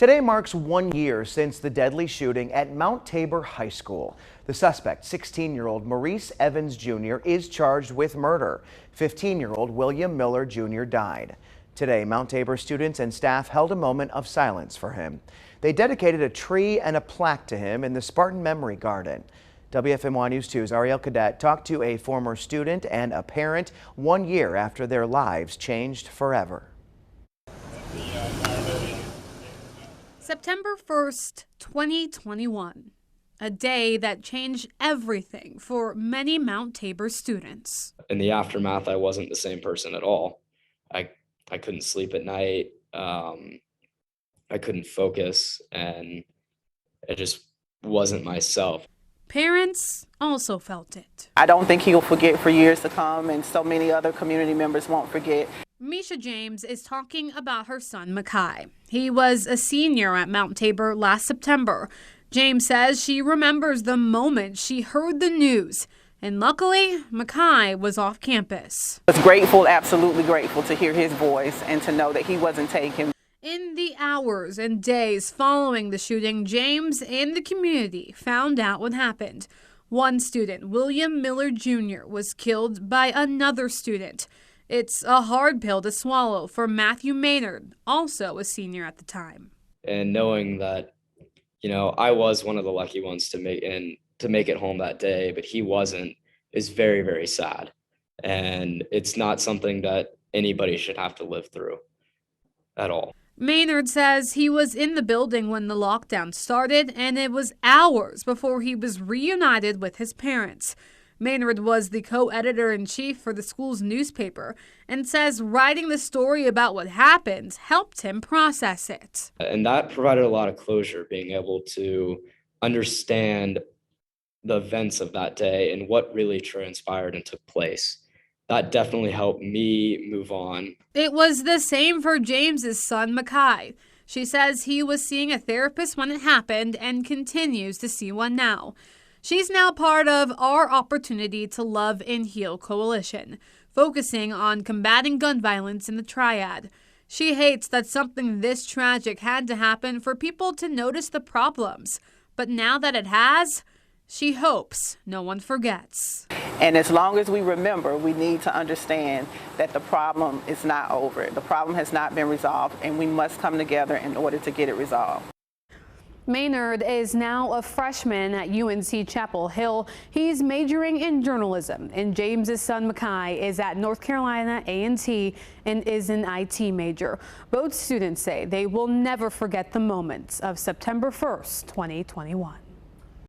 Today marks 1 year since the deadly shooting at Mount Tabor High School. The suspect, 16-year-old Maurice Evans Jr., is charged with murder. 15-year-old William Miller Jr. died. Today, Mount Tabor students and staff held a moment of silence for him. They dedicated a tree and a plaque to him in the Spartan Memory Garden. WFMY News 2's Ariel Cadet talked to a former student and a parent 1 year after their lives changed forever. September 1st, 2021, a day that changed everything for many Mount Tabor students. In the aftermath, I wasn't the same person at all. I couldn't sleep at night. I couldn't focus, and it just wasn't myself. Parents also felt it. I don't think he'll forget for years to come, and so many other community members won't forget. Micha James is talking about her son, Micha. He was a senior at Mount Tabor last September. James says she remembers the moment she heard the news. And luckily, Micha was off campus. I was grateful, absolutely grateful to hear his voice and to know that he wasn't taken. In the hours and days following the shooting, James and the community found out what happened. One student, William Miller Jr., was killed by another student. It's a hard pill to swallow for Matthew Maynard, also a senior at the time. And knowing that, I was one of the lucky ones to make it home that day, but he wasn't, is very, very sad. And it's not something that anybody should have to live through at all. Maynard says he was in the building when the lockdown started, and it was hours before he was reunited with his parents. Maynard was the co-editor-in-chief for the school's newspaper and says writing the story about what happened helped him process it. And that provided a lot of closure, being able to understand the events of that day and what really transpired and took place. That definitely helped me move on. It was the same for James's son, Micha. She says he was seeing a therapist when it happened and continues to see one now. She's now part of Our Opportunity to Love and Heal coalition, focusing on combating gun violence in the Triad. She hates that something this tragic had to happen for people to notice the problems. But now that it has, she hopes no one forgets. And as long as we remember, we need to understand that the problem is not over. The problem has not been resolved, and we must come together in order to get it resolved. Maynard is now a freshman at UNC Chapel Hill. He's majoring in journalism, and James's son Micha is at North Carolina A&T and is an IT major. Both students say they will never forget the moments of September 1st, 2021.